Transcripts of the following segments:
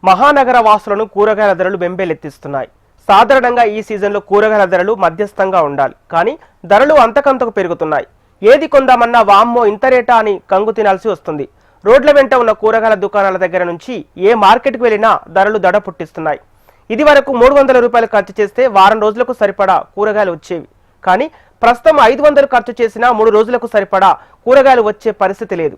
మహానగర వాసులను కూరగాయల ధరలు బెంబేలెత్తిస్తున్నాయి. సాధారణంగా ఈ సీజన్లో కూరగాయల ధరలు మధ్యస్థంగా ఉండాలి, కానీ ధరలు అంతకంతకు పెరుగుతున్నాయి. ఏది కొందామన్నా వామ్మో ఇంత రేటా అని కంగు తినాల్సి వస్తుంది. రోడ్ల వెంట ఉన్న కూరగాయల దుకాణాల దగ్గర నుంచి ఏ మార్కెట్కి వెళ్ళినా ధరలు దడ పుట్టిస్తున్నాయి. ఇది వరకు 300 రూపాయలు ఖర్చు చేస్తే వారం రోజులకు సరిపడా కూరగాయలు వచ్చేవి, కానీ ప్రస్తుతం 500 ఖర్చు చేసినా 3 రోజులకు సరిపడా కూరగాయలు వచ్చే పరిస్థితి లేదు.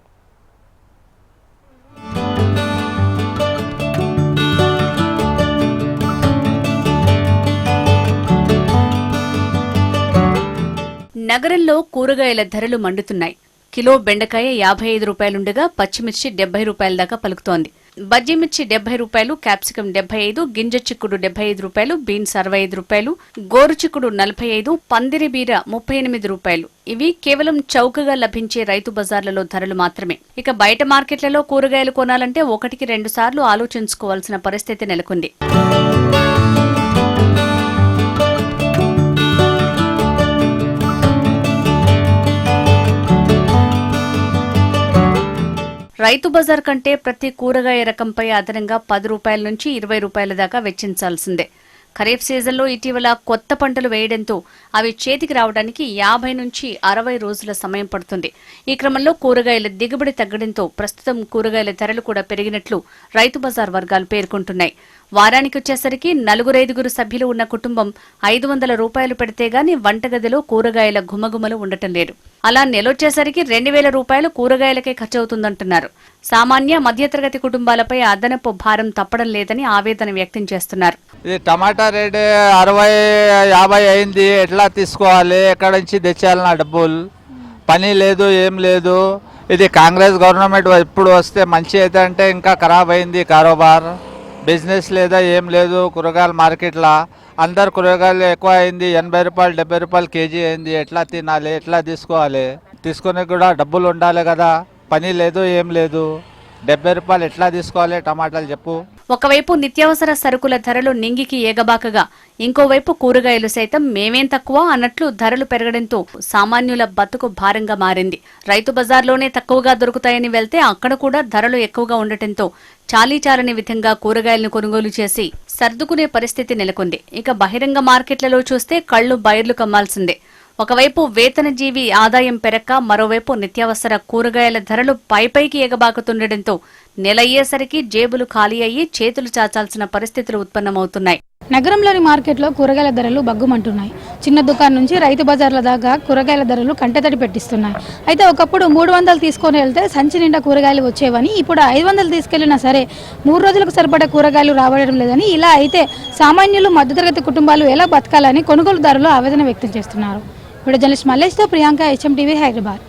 నగరంలో కూరగాయల ధరలు మండుతున్నాయి. కిలో బెండకాయ 55 రూపాయలుండగా పచ్చిమిర్చి 70 రూపాయల దాకా పలుకుతోంది. బజ్జీమిర్చి 70 రూపాయలు, క్యాప్సికం 75, గింజ చిక్కుడు 75 రూపాయలు, బీన్స్ 65 రూపాయలు, గోరు చిక్కుడు 45, పందిరి బీర 38 రూపాయలు. ఇవి కేవలం చౌకగా లభించే రైతు బజార్లలో ధరలు మాత్రమే. ఇక బయట మార్కెట్లలో కూరగాయలు కొనాలంటే 1-2 సార్లు ఆలోచించుకోవాల్సిన పరిస్థితి నెలకొంది. రైతు బజార్ కంటే ప్రతి కూరగాయ రకంపై అదనంగా 10 రూపాయల నుంచి 20 రూపాయల దాకా వెచ్చించాల్సిందే. ఖరీఫ్ సీజన్లో ఇటీవల కొత్త పంటలు వేయడంతో అవి చేతికి రావడానికి 50 నుంచి 60 రోజుల సమయం పడుతుంది. ఈ క్రమంలో కూరగాయల దిగుబడి తగ్గడంతో ప్రస్తుతం కూరగాయల ధరలు కూడా పెరిగినట్లు రైతు బజార్ వర్గాలు పేర్కొంటున్నాయి. వారానికి వచ్చేసరికి 4-5 సభ్యులు ఉన్న కుటుంబం 500 రూపాయలు పెడితే గాని వంటగదిలో కూరగాయల గుమగుమలు ఉండటం లేదు. అలా నెలొచ్చేసరికి 2000 రూపాయలు కూరగాయలకే ఖర్చవుతుందంటున్నారు. సామాన్య మధ్యతరగతి కుటుంబాలపై అదనపు భారం తప్పడం లేదని ఆవేదన వ్యక్తం చేస్తున్నారు. ఇది టమాటా రేటు 60-50 అయింది. ఎట్లా తీసుకోవాలి? ఎక్కడి నుంచి తెచ్చాలి? నా డబ్బులు పని లేదు, ఏం లేదు. ఇది కాంగ్రెస్ గవర్నమెంట్ ఇప్పుడు వస్తే మంచి అయితే అంటే ఇంకా ఖరాబ్ అయింది కారోబార్, బిజినెస్ లేదా ఏం లేదు. కూరగాయల మార్కెట్లో అందరు కూరగాయలు ఎక్కువ అయింది. 80 రూపాయలు 70 రూపాయలు కేజీ అయింది. ఎట్లా తినాలి? ఎట్లా తీసుకోవాలి? తీసుకునే కూడా డబ్బులు ఉండాలి కదా. పని లేదు, ఏం లేదు. 70 రూపాయలు ఎట్లా తీసుకోవాలి టమాటాలు చెప్పు. ఒకవైపు నిత్యావసర సరుకుల ధరలు నింగికి ఏగబాకగా, ఇంకోవైపు కూరగాయలు సైతం మేమేం తక్కువ అన్నట్లు ధరలు పెరగడంతో సామాన్యుల బతుకు భారంగా మారింది. రైతు బజార్లోనే తక్కువగా దొరుకుతాయని వెళ్తే అక్కడ కూడా ధరలు ఎక్కువగా ఉండటంతో చాలీచాలని విధంగా కూరగాయలను కొనుగోలు చేసి సర్దుకునే పరిస్థితి నెలకొంది. ఇక బహిరంగ మార్కెట్లలో చూస్తే కళ్లు బైర్లు కమ్మాల్సిందే. ఒకవైపు వేతనజీవి ఆదాయం పెరక్క, మరోవైపు నిత్యావసర కూరగాయల ధరలు పైపైకి ఎగబాకుతుండటంతో నెలయ్యేసరికి జేబులు ఖాళీ అయ్యి చేతులు చాచాల్సిన పరిస్థితులు ఉత్పన్నమవుతున్నాయి. నగరంలోని మార్కెట్లో కూరగాయల ధరలు బగ్గుమంటున్నాయి. చిన్న దుకాణం నుంచి రైతు బజార్ల దాకా కూరగాయల ధరలు కంటతడి పెట్టిస్తున్నాయి. అయితే ఒకప్పుడు 300 తీసుకొని వెళ్తే సంచి నిండా కూరగాయలు వచ్చేవని, ఇప్పుడు 500 తీసుకెళ్లినా సరే 3 రోజులకు సరిపడే కూరగాయలు రావడం లేదని, ఇలా అయితే సామాన్యులు మధ్యతరగతి కుటుంబాలు ఎలా బతకాలని కొనుగోలుదారులు ఆవేదన వ్యక్తం చేస్తున్నారు. ఇప్పుడు జర్నలిస్ట్ మల్లేష్తో ప్రియాంక, HM టీవీ, హైదరాబాద్.